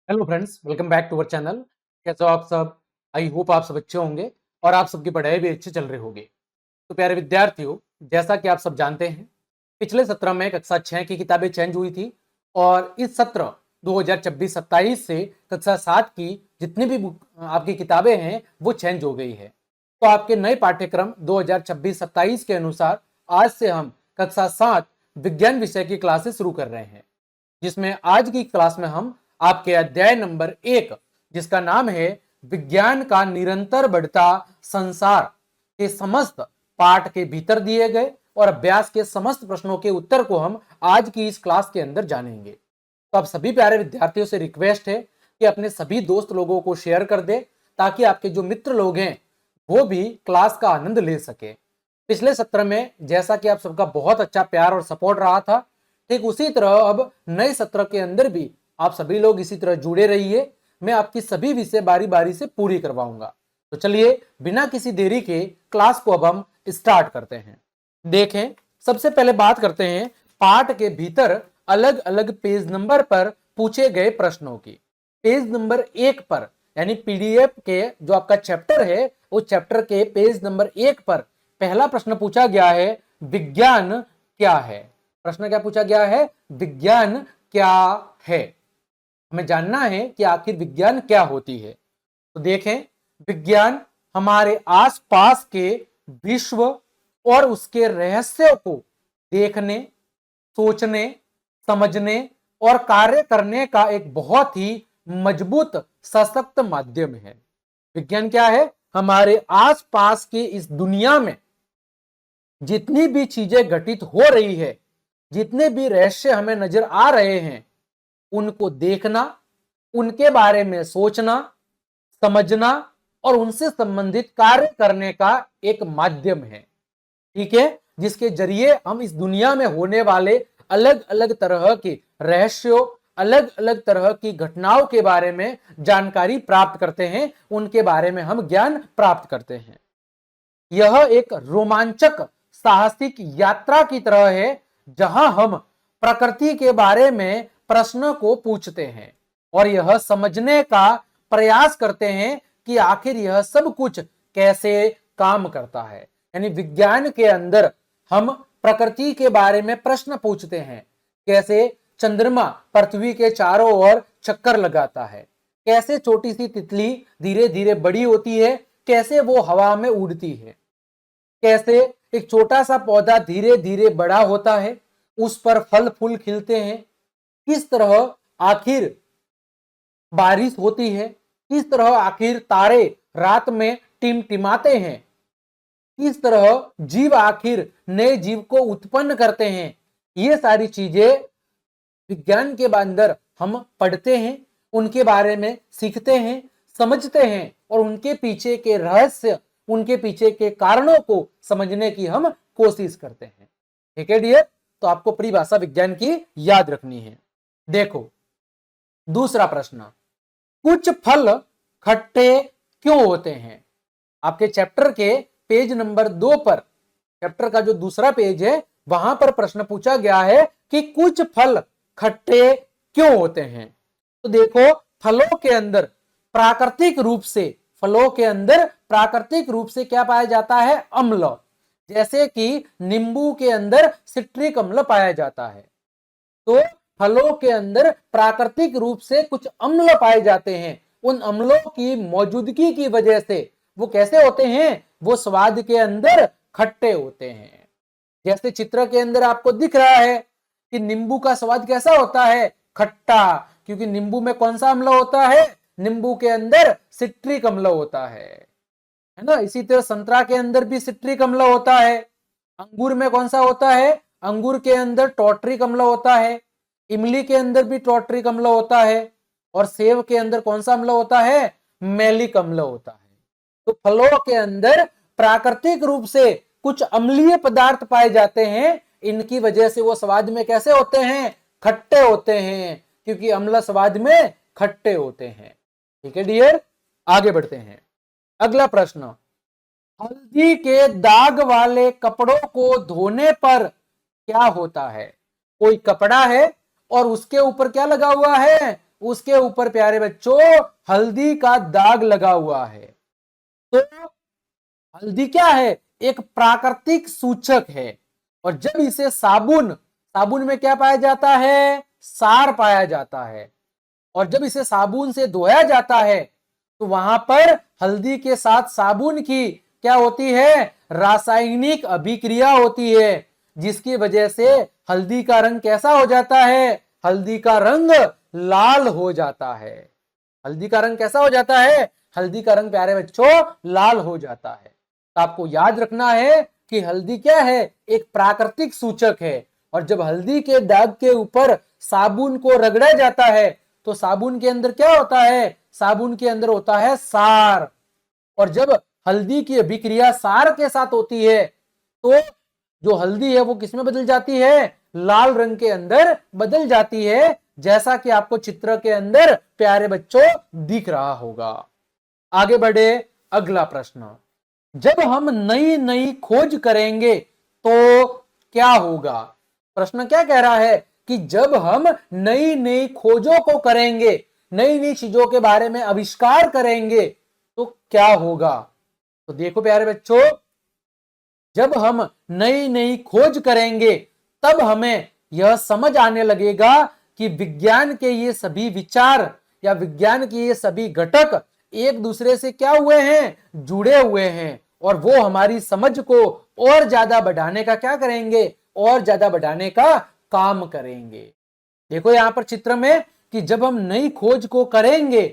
Hello friends, welcome back to our channel. कैसे हो आप सब? आई होप आप सब अच्छे होंगे और आप सबकी पढ़ाई भी अच्छी चल रही होगी। तो प्यारे विद्यार्थियों, जैसा कि आप सब जानते हैं, पिछले सत्र में कक्षा 6 की किताबें चेंज हुई थी और इस सत्र 2026-27 से कक्षा 7 की जितनी भी आपकी किताबें हैं वो चेंज हो गई है। तो आपके नए पाठ्यक्रम 2026-27 के अनुसार आज से हम कक्षा 7 विज्ञान विषय की क्लासेस शुरू कर रहे हैं, जिसमें आज की क्लास में हम आपके अध्याय नंबर 1, जिसका नाम है विज्ञान का निरंतर बढ़ता संसार, के समस्त पाठ के भीतर दिए गए और अभ्यास के समस्त प्रश्नों के उत्तर को हम आज की इस क्लास के अंदर जानेंगे। तो आप सभी प्यारे विद्यार्थियों से रिक्वेस्ट है कि अपने सभी दोस्त लोगों को शेयर कर दे, ताकि आपके जो मित्र लोग हैं वो भी क्लास का आनंद ले सके। पिछले सत्र में जैसा कि आप सबका बहुत अच्छा प्यार और सपोर्ट रहा था, ठीक उसी तरह अब नए सत्र के अंदर भी आप सभी लोग इसी तरह जुड़े रहिए। मैं आपकी सभी विषय बारी बारी से पूरी करवाऊंगा। तो चलिए बिना किसी देरी के क्लास को अब हम स्टार्ट करते हैं। देखें, सबसे पहले बात करते हैं पाठ के भीतर अलग अलग पेज नंबर पर पूछे गए प्रश्नों की। पेज नंबर 1 पर, यानी पीडीएफ के जो आपका चैप्टर है उस चैप्टर के पेज नंबर 1 पर पहला प्रश्न पूछा गया है, विज्ञान क्या है। प्रश्न क्या पूछा गया है? विज्ञान क्या है। हमें जानना है कि आखिर विज्ञान क्या होती है। तो देखें, विज्ञान हमारे आसपास के विश्व और उसके रहस्यों को देखने, सोचने, समझने और कार्य करने का एक बहुत ही मजबूत सशक्त माध्यम है। विज्ञान क्या है? हमारे आसपास की इस दुनिया में जितनी भी चीजें घटित हो रही है, जितने भी रहस्य हमें नजर आ रहे हैं, उनको देखना, उनके बारे में सोचना, समझना और उनसे संबंधित कार्य करने का एक माध्यम है। ठीक है, जिसके जरिए हम इस दुनिया में होने वाले अलग अलग तरह के रहस्यों, अलग अलग तरह की घटनाओं के बारे में जानकारी प्राप्त करते हैं, उनके बारे में हम ज्ञान प्राप्त करते हैं। यह एक रोमांचक साहसिक यात्रा की तरह है, जहां हम प्रकृति के बारे में प्रश्न को पूछते हैं और यह समझने का प्रयास करते हैं कि आखिर यह सब कुछ कैसे काम करता है। यानी विज्ञान के अंदर हम प्रकृति के बारे में प्रश्न पूछते हैं। कैसे चंद्रमा पृथ्वी के चारों ओर चक्कर लगाता है, कैसे छोटी सी तितली धीरे धीरे बड़ी होती है, कैसे वो हवा में उड़ती है, कैसे एक छोटा सा पौधा धीरे धीरे बड़ा होता है, उस पर फल फूल खिलते हैं, किस तरह आखिर बारिश होती है, किस तरह आखिर तारे रात में टिमटिमाते हैं, किस तरह जीव आखिर नए जीव को उत्पन्न करते हैं। ये सारी चीजें विज्ञान के अंदर हम पढ़ते हैं, उनके बारे में सीखते हैं, समझते हैं और उनके पीछे के रहस्य, उनके पीछे के कारणों को समझने की हम कोशिश करते हैं। ठीक है डियर, तो आपको परिभाषा विज्ञान की याद रखनी है। देखो, दूसरा प्रश्न, कुछ फल खट्टे क्यों होते हैं। आपके चैप्टर के पेज नंबर 2 पर, चैप्टर का जो दूसरा पेज है वहां पर प्रश्न पूछा गया है कि कुछ फल खट्टे क्यों होते हैं। तो देखो, फलों के अंदर प्राकृतिक रूप से, फलों के अंदर प्राकृतिक रूप से क्या पाया जाता है? अम्ल। जैसे कि नींबू के अंदर सिट्रिक अम्ल पाया जाता है। तो फलों के अंदर प्राकृतिक रूप से कुछ अम्ल पाए जाते हैं। उन अम्लों की मौजूदगी की वजह से वो कैसे होते हैं? वो स्वाद के अंदर खट्टे होते हैं। जैसे चित्र के अंदर आपको दिख रहा है कि नींबू का स्वाद कैसा होता है? खट्टा, क्योंकि नींबू में कौन सा अम्ल होता है? नींबू के अंदर सिट्रिक अम्ल होता है ना। इसी तरह संतरा के अंदर भी सिट्रिक अम्ल होता है। अंगूर में कौन सा होता है? अंगूर के अंदर टॉट्रिक अम्ल होता है। इमली के अंदर भी टॉट्रिक अम्ल होता है। और सेब के अंदर कौन सा अम्ल होता है? मैलिक अम्ल होता है। तो फलों के अंदर प्राकृतिक रूप से कुछ अम्लीय पदार्थ पाए जाते हैं। इनकी वजह से वो स्वाद में कैसे होते हैं? खट्टे होते हैं, क्योंकि अम्ल स्वाद में खट्टे होते हैं। ठीक है डियर, आगे बढ़ते हैं। अगला प्रश्न, हल्दी के दाग वाले कपड़ों को धोने पर क्या होता है? कोई कपड़ा है और उसके ऊपर क्या लगा हुआ है? उसके ऊपर प्यारे बच्चों हल्दी का दाग लगा हुआ है। तो हल्दी क्या है? एक प्राकृतिक सूचक है। और जब इसे साबुन साबुन में क्या पाया जाता है? सार पाया जाता है। और जब इसे साबुन से धोया जाता है तो वहां पर हल्दी के साथ साबुन की क्या होती है? रासायनिक अभिक्रिया होती है, जिसकी वजह से हल्दी का रंग कैसा हो जाता है? हल्दी का रंग लाल हो जाता है। हल्दी का रंग कैसा हो जाता है? हल्दी का रंग प्यारे बच्चों लाल हो जाता है। तो आपको याद रखना है कि हल्दी क्या है? एक प्राकृतिक सूचक है। और जब हल्दी के दाग के ऊपर साबुन को रगड़ा जाता है तो साबुन के अंदर क्या होता है? साबुन के अंदर होता है सार। और जब हल्दी की अभिक्रिया सार के साथ होती है तो जो हल्दी है वो किसमें बदल जाती है? लाल रंग के अंदर बदल जाती है, जैसा कि आपको चित्र के अंदर प्यारे बच्चों दिख रहा होगा। आगे बढ़े, अगला प्रश्न। जब हम नई नई खोज करेंगे तो क्या होगा? प्रश्न क्या कह रहा है कि जब हम नई नई खोजों को करेंगे, नई नई चीजों के बारे में आविष्कार करेंगे तो क्या होगा? तो देखो प्यारे बच्चों, जब हम नई नई खोज करेंगे तब हमें यह समझ आने लगेगा कि विज्ञान के ये सभी विचार या विज्ञान के ये सभी घटक एक दूसरे से क्या हुए हैं? जुड़े हुए हैं। और वो हमारी समझ को और ज्यादा बढ़ाने का क्या करेंगे? और ज्यादा बढ़ाने का काम करेंगे। देखो यहां पर चित्र में कि जब हम नई खोज को करेंगे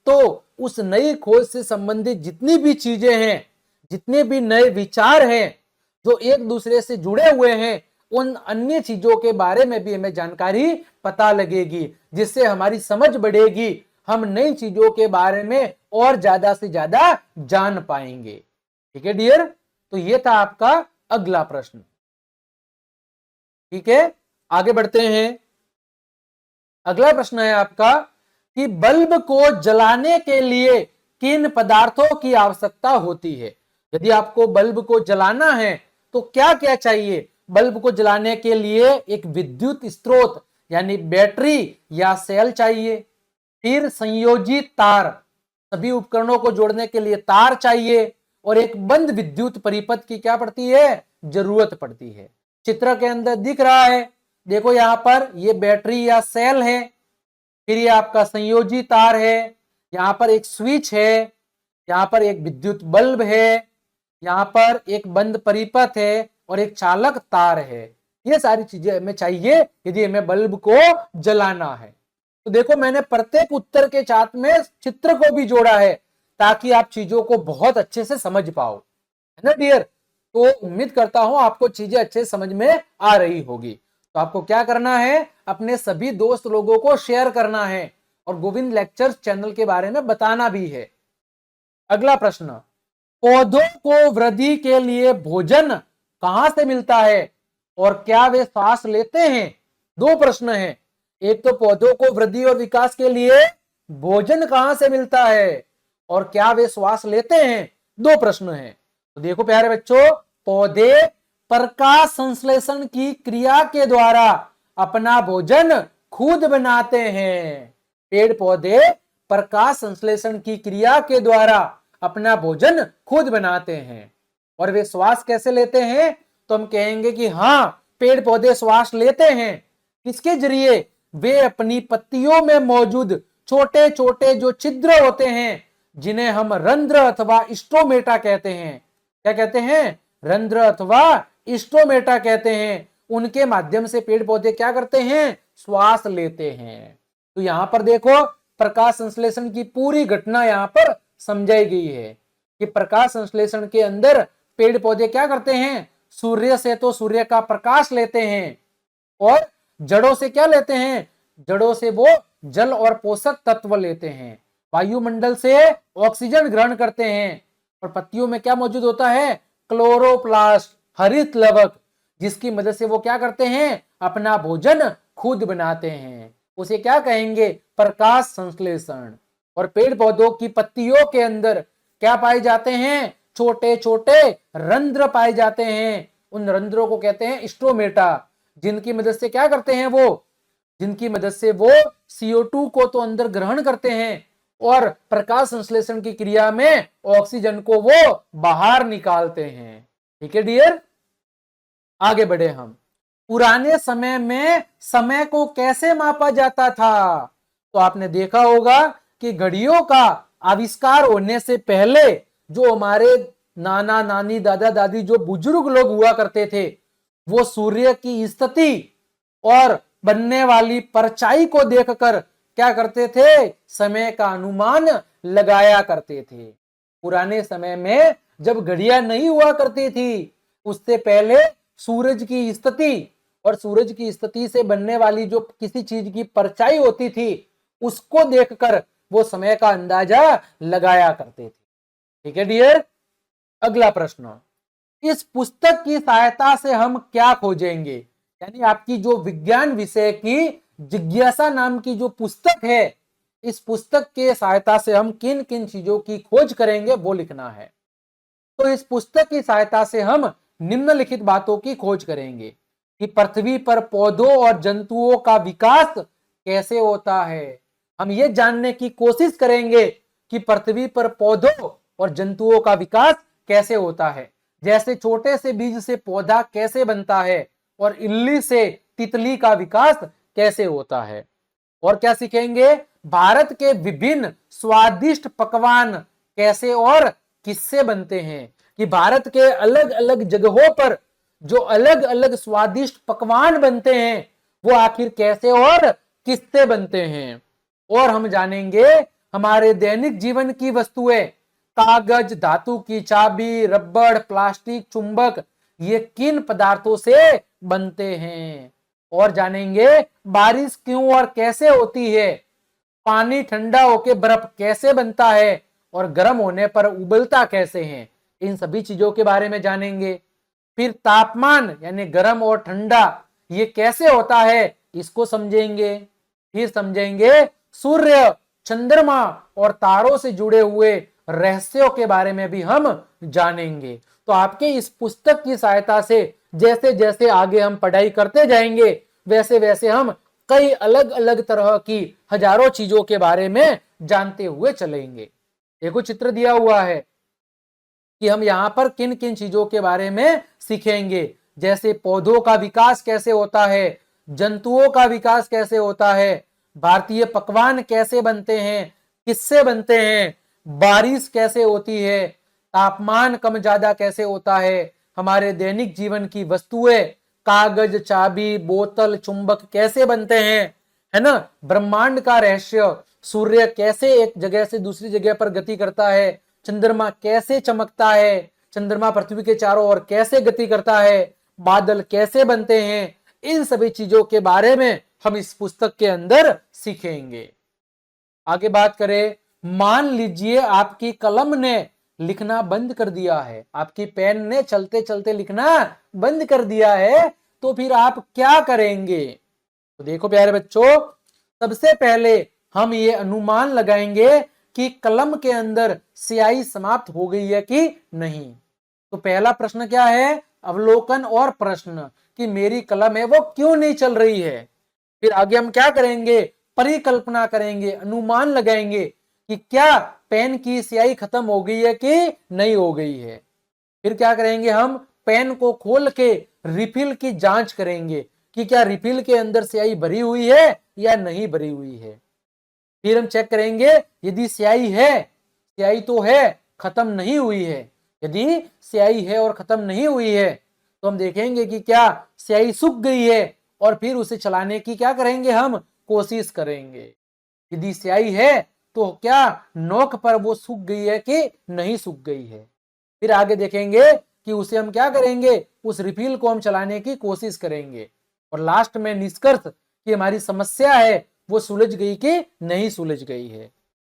तो उस नई खोज से संबंधित जितनी भी चीजें हैं, जितने भी नए विचार हैं जो एक दूसरे से जुड़े हुए हैं, उन अन्य चीजों के बारे में भी हमें जानकारी पता लगेगी, जिससे हमारी समझ बढ़ेगी। हम नई चीजों के बारे में और ज्यादा से ज्यादा जान पाएंगे। ठीक है डियर, तो ये था आपका अगला प्रश्न। ठीक है, आगे बढ़ते हैं। अगला प्रश्न है आपका कि बल्ब को जलाने के लिए किन पदार्थों की आवश्यकता होती है? यदि आपको बल्ब को जलाना है तो क्या क्या चाहिए? बल्ब को जलाने के लिए एक विद्युत स्रोत यानी बैटरी या सेल चाहिए, फिर संयोजित तार, सभी उपकरणों को जोड़ने के लिए तार चाहिए, और एक बंद विद्युत परिपथ की क्या पड़ती है? जरूरत पड़ती है। चित्र के अंदर दिख रहा है, देखो यहां पर ये बैटरी या सेल है, फिर ये आपका संयोजी तार है, यहां पर एक स्विच है, यहां पर एक विद्युत बल्ब है, यहां पर एक बंद परिपथ है और एक चालक तार है। ये सारी चीजें हमें चाहिए यदि हमें बल्ब को जलाना है। तो देखो मैंने प्रत्येक उत्तर के साथ में चित्र को भी जोड़ा है ताकि आप चीजों को बहुत अच्छे से समझ पाओ, है ना डियर? तो उम्मीद करता हूं आपको चीजें अच्छे समझ में आ रही होगी। तो आपको क्या करना है? अपने सभी दोस्त लोगों को शेयर करना है और गोविंद लेक्चर्स चैनल के बारे में बताना भी है। अगला प्रश्न, पौधों को वृद्धि के लिए भोजन कहां से मिलता है और क्या वे श्वास लेते हैं? दो प्रश्न हैं। एक तो पौधों को वृद्धि और विकास के लिए भोजन कहां से मिलता है और क्या वे श्वास लेते हैं? दो प्रश्न हैं। तो देखो प्यारे बच्चों, पौधे प्रकाश संश्लेषण की क्रिया के द्वारा अपना भोजन खुद बनाते हैं। पेड़ पौधे प्रकाश संश्लेषण की क्रिया के द्वारा अपना भोजन खुद बनाते हैं। और वे श्वास कैसे लेते हैं? तो हम कहेंगे कि हाँ, पेड़ पौधे श्वास लेते हैं। किसके जरिए? वे अपनी पत्तियों में मौजूद छोटे छोटे जो छिद्र होते हैं, जिन्हें हम रंध्र अथवा स्टोमेटा कहते हैं। क्या कहते हैं? रंध्र अथवा स्टोमेटा कहते हैं। उनके माध्यम से पेड़ पौधे क्या करते हैं? श्वास लेते हैं। तो यहां पर देखो प्रकाश संश्लेषण की पूरी घटना यहां पर समझाई गई है कि प्रकाश संश्लेषण के अंदर पेड़ पौधे क्या करते हैं? सूर्य से तो सूर्य का प्रकाश लेते हैं, और जड़ों से क्या लेते हैं? जड़ों से वो जल और पोषक तत्व लेते हैं। वायुमंडल से ऑक्सीजन ग्रहण करते हैं। और पत्तियों में क्या मौजूद होता है? क्लोरोप्लास्ट, हरित लवक, जिसकी मदद से वो क्या करते हैं? अपना भोजन खुद बनाते हैं। उसे क्या कहेंगे? प्रकाश संश्लेषण। और पेड़ पौधों की पत्तियों के अंदर क्या पाए जाते हैं? छोटे छोटे रंध्र पाए जाते हैं। उन रंध्रों को कहते हैं स्टोमेटा, जिनकी मदद से क्या करते हैं? वो जिनकी मदद से वो CO2 को तो अंदर ग्रहण करते हैं और प्रकाश संश्लेषण की क्रिया में ऑक्सीजन को वो बाहर निकालते हैं। ठीक है डियर, आगे बढ़े हम। पुराने समय में समय को कैसे मापा जाता था? तो आपने देखा होगा कि घड़ियों का आविष्कार होने से पहले जो हमारे नाना नानी दादा दादी जो बुजुर्ग लोग हुआ करते थे, वो सूर्य की स्थिति और बनने वाली परछाई को देखकर क्या करते थे? समय का अनुमान लगाया करते थे। पुराने समय में जब घड़ियां नहीं हुआ करती थी, उससे पहले सूरज की स्थिति और सूरज की स्थिति से बनने वाली जो किसी चीज की परछाई होती थी, उसको देखकर वो समय का अंदाजा लगाया करते थे। ठीक है डियर, अगला प्रश्न, इस पुस्तक की सहायता से हम क्या खोजेंगे? यानी आपकी जो विज्ञान विषय की जिज्ञासा नाम की जो पुस्तक है, इस पुस्तक के सहायता से हम किन किन चीजों की खोज करेंगे वो लिखना है। तो इस पुस्तक की सहायता से हम निम्नलिखित बातों की खोज करेंगे कि पृथ्वी पर पौधों और जंतुओं का विकास कैसे होता है। हम ये जानने की कोशिश करेंगे कि पृथ्वी पर पौधों और जंतुओं का विकास कैसे होता है, जैसे छोटे से बीज से पौधा कैसे बनता है और इल्ली से तितली का विकास कैसे होता है। और क्या सीखेंगे? भारत के विभिन्न स्वादिष्ट पकवान कैसे और किससे बनते हैं, कि भारत के अलग अलग जगहों पर जो अलग अलग स्वादिष्ट पकवान बनते हैं वो आखिर कैसे और किससे बनते हैं। और हम जानेंगे हमारे दैनिक जीवन की वस्तुएं, कागज, धातु की चाबी, रबड़, प्लास्टिक, चुंबक, ये किन पदार्थों से बनते हैं। और जानेंगे बारिश क्यों और कैसे होती है, पानी ठंडा होकर बर्फ कैसे बनता है और गर्म होने पर उबलता कैसे है। इन सभी चीजों के बारे में जानेंगे। फिर तापमान यानी गर्म और ठंडा ये कैसे होता है, इसको समझेंगे। फिर समझेंगे सूर्य, चंद्रमा और तारों से जुड़े हुए रहस्यों के बारे में भी हम जानेंगे। तो आपके इस पुस्तक की सहायता से जैसे जैसे आगे हम पढ़ाई करते जाएंगे, वैसे वैसे हम कई अलग अलग तरह की हजारों चीजों के बारे में जानते हुए चलेंगे। देखो चित्र दिया हुआ है कि हम यहाँ पर किन किन चीजों के बारे में सीखेंगे, जैसे पौधों का विकास कैसे होता है, जंतुओं का विकास कैसे होता है, भारतीय पकवान कैसे बनते हैं, किससे बनते हैं, बारिश कैसे होती है, तापमान कम ज्यादा कैसे होता है, हमारे दैनिक जीवन की वस्तुएं कागज, चाबी, बोतल, चुंबक कैसे बनते हैं, है ना, ब्रह्मांड का रहस्य, सूर्य कैसे एक जगह से दूसरी जगह पर गति करता है, चंद्रमा कैसे चमकता है, चंद्रमा पृथ्वी के चारों ओर कैसे गति करता है, बादल कैसे बनते हैं, इन सभी चीजों के बारे में हम इस पुस्तक के अंदर सीखेंगे। आगे बात करें, मान लीजिए आपकी कलम ने लिखना बंद कर दिया है, आपकी पेन ने चलते चलते लिखना बंद कर दिया है, तो फिर आप क्या करेंगे? तो देखो प्यारे बच्चों, सबसे पहले हम ये अनुमान लगाएंगे कि कलम के अंदर स्याही समाप्त हो गई है कि नहीं। तो पहला प्रश्न क्या है? अवलोकन और प्रश्न, कि मेरी कलम है वो क्यों नहीं चल रही है। फिर आगे हम क्या करेंगे? परिकल्पना करेंगे, अनुमान लगाएंगे कि क्या पेन की स्याही खत्म हो गई है कि नहीं हो गई है। फिर क्या करेंगे? हम पेन को खोल के रिफिल की जांच करेंगे कि क्या रिफिल के अंदर स्याही भरी हुई है या नहीं भरी हुई है। फिर हम चेक करेंगे यदि स्याही है, स्याही तो है, खत्म नहीं हुई है, यदि स्याही है और खत्म नहीं हुई है तो हम देखेंगे कि क्या स्याही सूख गई है, और फिर उसे चलाने की क्या करेंगे? हम कोशिश करेंगे। यदि स्याही है तो क्या नोक पर वो सूख गई है कि नहीं सूख गई है। फिर आगे देखेंगे कि उसे हम क्या करेंगे? उस रिफिल को हम चलाने की कोशिश करेंगे, और लास्ट में निष्कर्ष कि हमारी समस्या है वो सुलझ गई कि नहीं सुलझ गई है।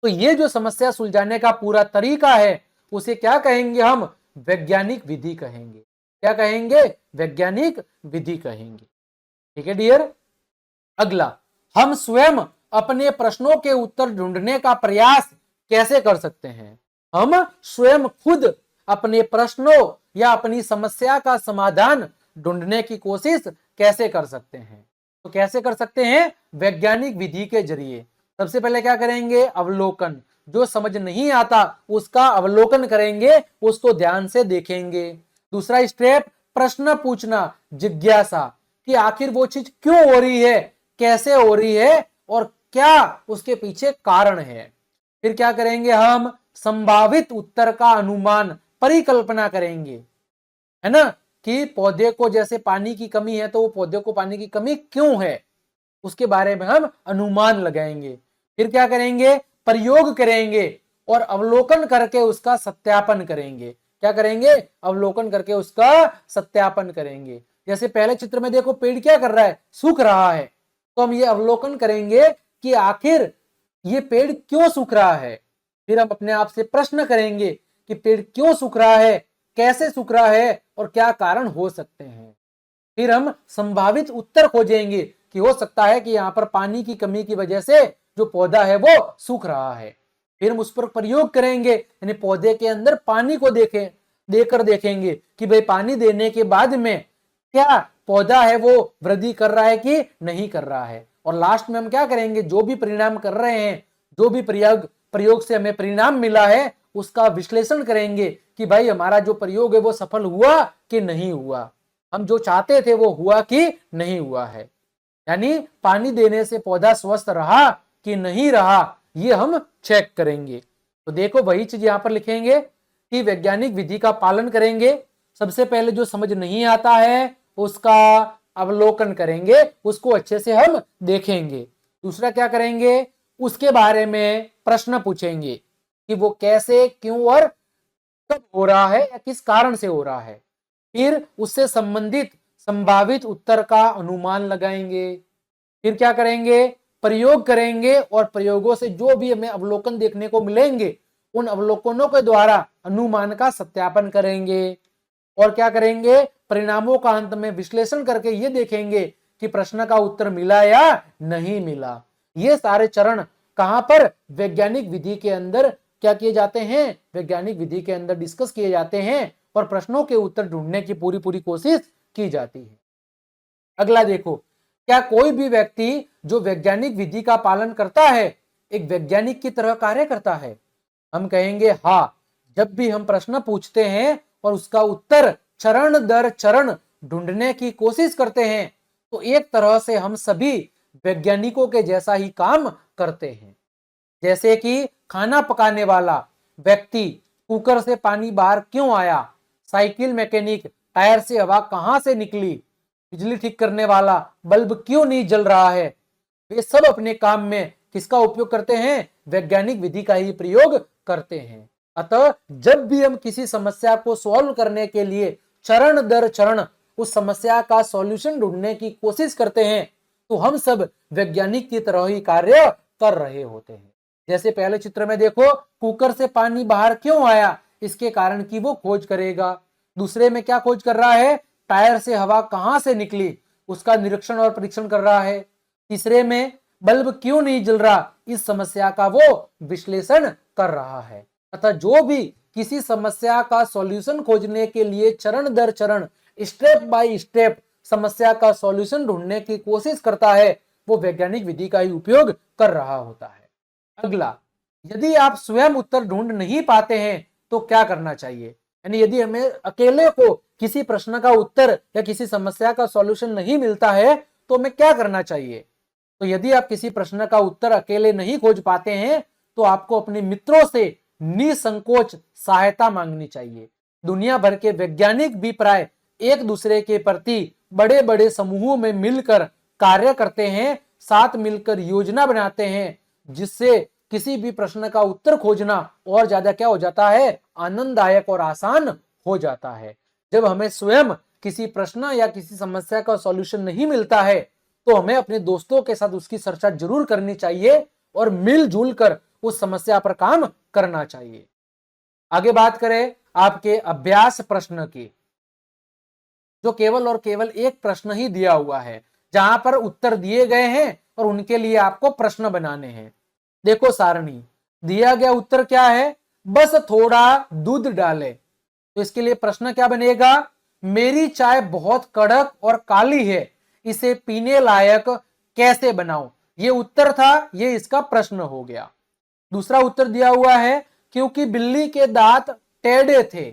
तो ये जो समस्या सुलझाने का पूरा तरीका है उसे क्या कहेंगे? हम वैज्ञानिक विधि कहेंगे। क्या कहेंगे? वैज्ञानिक विधि कहेंगे। ठीक है डियर, अगला, हम स्वयं अपने प्रश्नों के उत्तर ढूंढने का प्रयास कैसे कर सकते हैं? हम स्वयं खुद अपने प्रश्नों या अपनी समस्या का समाधान ढूंढने की कोशिश कैसे कर सकते हैं? तो कैसे कर सकते हैं? वैज्ञानिक विधि के जरिए। सबसे पहले क्या करेंगे? अवलोकन। जो समझ नहीं आता उसका अवलोकन करेंगे, उसको ध्यान से देखेंगे। दूसरा स्टेप, प्रश्न पूछना, जिज्ञासा, कि आखिर वो चीज क्यों हो रही है, कैसे हो रही है और क्या उसके पीछे कारण है। फिर क्या करेंगे? हम संभावित उत्तर का अनुमान, परिकल्पना करेंगे, है ना, कि पौधे को जैसे पानी की कमी है तो वो पौधे को पानी की कमी क्यों है, उसके बारे में हम अनुमान लगाएंगे। फिर क्या करेंगे? प्रयोग करेंगे और अवलोकन करके उसका सत्यापन करेंगे। क्या करेंगे? अवलोकन करके उसका सत्यापन करेंगे। जैसे पहले चित्र में देखो, पेड़ क्या कर रहा है? सूख रहा है। तो हम ये अवलोकन करेंगे कि आखिर ये पेड़ क्यों सूख रहा है। फिर हम अपने आप से प्रश्न करेंगे कि पेड़ क्यों सूख रहा है, कैसे सूख रहा है और क्या कारण हो सकते हैं। फिर हम संभावित उत्तर खोजेंगे कि हो सकता है कि यहाँ पर पानी की कमी की वजह से जो पौधा है वो सूख रहा है। फिर हम उस पर प्रयोग करेंगे, यानी पौधे के अंदर पानी को देकर देखेंगे कि भाई पानी देने के बाद में क्या पौधा है वो वृद्धि कर रहा है कि नहीं कर रहा है। और लास्ट में हम क्या करेंगे? जो भी परिणाम कर रहे हैं, जो भी प्रयोग से हमें परिणाम मिला है, उसका विश्लेषण करेंगे कि भाई हमारा जो प्रयोग है वो सफल हुआ कि नहीं हुआ, हम जो चाहते थे वो हुआ कि नहीं हुआ है। यानी पानी देने से पौधा स्वस्थ रहा कि नहीं रहा, ये हम चेक करेंगे। तो देखो वही चीज यहां पर लिखेंगे कि वैज्ञानिक विधि का पालन करेंगे। सबसे पहले जो समझ नहीं आता है उसका अवलोकन करेंगे, उसको अच्छे से हम देखेंगे। दूसरा क्या करेंगे? उसके बारे में प्रश्न पूछेंगे कि वो कैसे, क्यों और कब हो रहा है या किस कारण से हो रहा है। फिर उससे संबंधित संभावित उत्तर का अनुमान लगाएंगे। फिर क्या करेंगे? प्रयोग करेंगे और प्रयोगों से जो भी हमें अवलोकन देखने को मिलेंगे उन अवलोकनों के द्वारा अनुमान का सत्यापन करेंगे। और क्या करेंगे? परिणामों का अंत में विश्लेषण करके ये देखेंगे कि प्रश्न का उत्तर मिला या नहीं मिला। ये सारे चरण कहां पर? वैज्ञानिक विधि के अंदर क्या किए जाते हैं? वैज्ञानिक विधि के अंदर डिस्कस किए जाते हैं और प्रश्नों के उत्तर ढूंढने की पूरी पूरी कोशिश की जाती है। अगला देखो, क्या कोई भी व्यक्ति जो वैज्ञानिक विधि का पालन करता है एक वैज्ञानिक की तरह कार्य करता है? हम कहेंगे हाँ। जब भी हम प्रश्न पूछते हैं और उसका उत्तर चरण दर चरण ढूंढने की कोशिश करते हैं तो एक तरह से हम सभी वैज्ञानिकों के जैसा ही काम करते हैं। जैसे कि खाना पकाने वाला व्यक्ति कुकर से पानी बाहर क्यों आया, साइकिल मैकेनिक टायर से हवा कहां से निकली, बिजली ठीक करने वाला बल्ब क्यों नहीं जल रहा है, वे सब अपने काम में किसका उपयोग करते हैं? वैज्ञानिक विधि का ही प्रयोग करते हैं। अतः जब भी हम किसी समस्या को सॉल्व करने के लिए चरण दर चरण उस समस्या का सॉल्यूशन ढूंढने की कोशिश करते हैं तो हम सब वैज्ञानिक की तरह ही कार्य कर रहे होते हैं। जैसे पहले चित्र में देखो, कुकर से पानी बाहर क्यों आया, इसके कारण की वो खोज करेगा। दूसरे में क्या खोज कर रहा है? टायर से हवा कहां से निकली, उसका निरीक्षण और परीक्षण कर रहा है। तीसरे में बल्ब क्यों नहीं जल रहा, इस समस्या का वो विश्लेषण कर रहा है। अतः जो भी किसी समस्या का सॉल्यूशन खोजने के लिए चरण दर चरण, स्टेप बाय स्टेप समस्या का सॉल्यूशन ढूंढने की कोशिश करता है वो वैज्ञानिक विधि का ही उपयोग कर रहा होता है। अगला, यदि आप स्वयं उत्तर ढूंढ नहीं पाते हैं तो क्या करना चाहिए? यानी यदि हमें अकेले को किसी प्रश्न का उत्तर या किसी समस्या का सॉल्यूशन नहीं मिलता है तो हमें क्या करना चाहिए? तो यदि आप किसी प्रश्न का उत्तर अकेले नहीं खोज पाते हैं तो आपको अपने मित्रों से निसंकोच सहायता मांगनी चाहिए। दुनिया भर के वैज्ञानिक भी प्राय एक दूसरे के प्रति बड़े बड़े समूहों में मिलकर कार्य करते हैं, साथ मिलकर योजना बनाते हैं, जिससे किसी भी प्रश्न का उत्तर खोजना और ज्यादा क्या हो जाता है? आनंददायक और आसान हो जाता है। जब हमें स्वयं किसी प्रश्न या किसी समस्या का सॉल्यूशन नहीं मिलता है तो हमें अपने दोस्तों के साथ उसकी चर्चा जरूर करनी चाहिए और मिलजुल कर उस समस्या पर काम करना चाहिए। आगे बात करें आपके अभ्यास प्रश्न की, जो केवल और केवल एक प्रश्न ही दिया हुआ है, जहां पर उत्तर दिए गए हैं और उनके लिए आपको प्रश्न बनाने हैं। देखो सारणी, दिया गया उत्तर क्या है? बस थोड़ा दूध डालें। तो इसके लिए प्रश्न क्या बनेगा? मेरी चाय बहुत कड़क और काली है, इसे पीने लायक कैसे बनाऊं? ये उत्तर था, ये इसका प्रश्न हो गया। दूसरा उत्तर दिया हुआ है क्योंकि बिल्ली के दांत टेढ़े थे।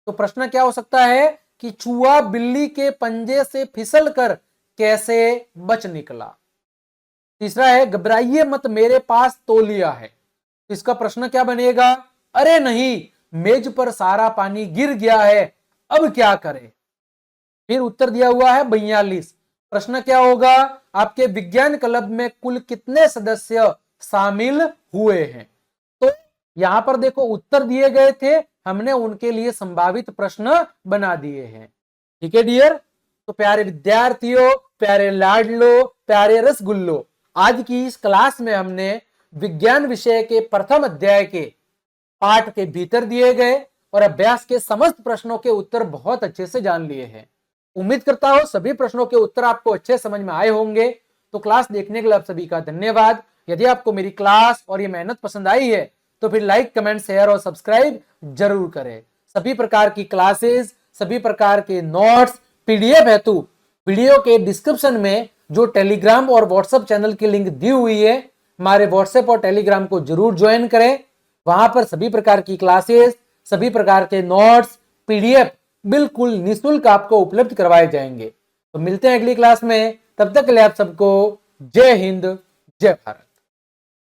तो प्रश्न क्या हो सकता है कि चूहा बिल्ली के पंजे से फिसल कर कैसे बच निकला। तीसरा है घबराइए मत मेरे पास तौलिया है। तो इसका प्रश्न क्या बनेगा? अरे नहीं, मेज पर सारा पानी गिर गया है, अब क्या करें? फिर उत्तर दिया हुआ है 42। प्रश्न क्या होगा? आपके विज्ञान क्लब में कुल कितने सदस्य शामिल हुए हैं? तो यहां पर देखो उत्तर दिए गए थे, हमने उनके लिए संभावित प्रश्न बना दिए हैं। ठीक है डियर। तो प्यारे विद्यार्थियों, प्यारे लाडलो, प्यारे रसगुल्लो, आज की इस क्लास में हमने विज्ञान विषय के प्रथम अध्याय के पाठ के भीतर दिए गए और अभ्यास के समस्त प्रश्नों के उत्तर बहुत अच्छे से जान लिए हैं। उम्मीद करता हूं सभी प्रश्नों के उत्तर आपको अच्छे समझ में आए होंगे। तो क्लास देखने के लिए आप सभी का धन्यवाद। यदि आपको मेरी क्लास और ये मेहनत पसंद आई है तो फिर लाइक, कमेंट, शेयर और सब्सक्राइब जरूर करें। सभी प्रकार की क्लासेस, सभी प्रकार के नोट्स, पीडीएफ हेतु वीडियो के डिस्क्रिप्शन में जो टेलीग्राम और व्हाट्सएप चैनल की लिंक दी हुई है, हमारे व्हाट्सएप और टेलीग्राम को जरूर ज्वाइन करें। वहां पर सभी प्रकार की क्लासेस, सभी प्रकार के नोट्स, पीडीएफ बिल्कुल निःशुल्क आपको उपलब्ध करवाए जाएंगे। तो मिलते हैं अगली क्लास में, तब तक के लिए आप सबको जय हिंद, जय भारत।